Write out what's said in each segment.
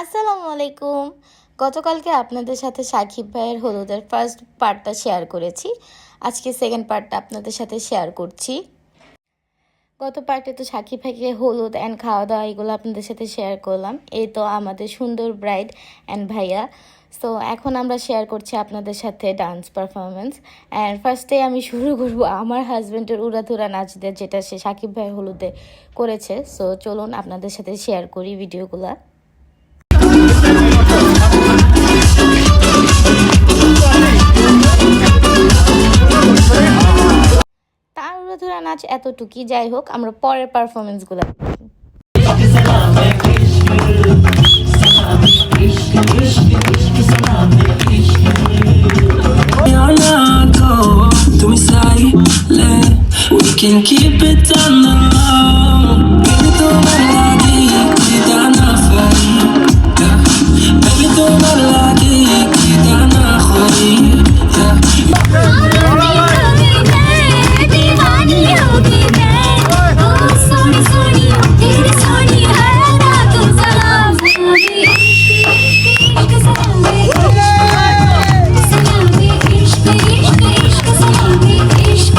আসসালামু আলাইকুম। গতকালকে আপনাদের সাথে সাকিব ভাইয়ের হলুদের ফার্স্ট পার্টটা শেয়ার করেছি। আজকে সেকেন্ড পার্টটা আপনাদের সাথে শেয়ার করছি। গত পার্টে তো সাকিব ভাইকে হলুদ অ্যান্ড খাওয়া দাওয়া এগুলো আপনাদের সাথে শেয়ার করলাম। এই তো আমাদের সুন্দর ব্রাইড অ্যান্ড ভাইয়া। সো এখন আমরা শেয়ার করছি আপনাদের সাথে ডান্স পারফরমেন্স। অ্যান্ড ফার্স্টে আমি শুরু করব আমার হাজব্যান্ডের উড়াধুরা নাচ দিয়ে, যেটা সে সাকিব ভাইয়ের হলুদে করেছে। সো চলুন আপনাদের সাথে শেয়ার করি ভিডিওগুলো। তার উড়াধুরা নাচ এতটুকুই, যাই হোক আমরা পরের পারফরমেন্সগুলো We can keep it on the low. Baby, tu me lagi, kita na fai. Baby, tu me lagi, kita na khoi. दीवानी होगी मैं, ओ सोनी सोनी, तेरी सोनी है रात सलाम इश्क सलाम सलाम इश्क इश्क इश्क सलाम इश्क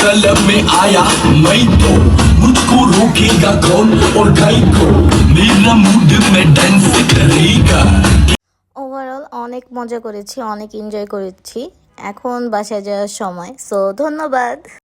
कलम में आया मैं तो मुझको रोकेगा कौन और गाई को मेरा मूड में डांस करेगा। ওভারঅল অনেক মজা করেছি, অনেক এনজয় করেছি। এখন বাসায় যাওয়ার সময়। সো ধন্যবাদ।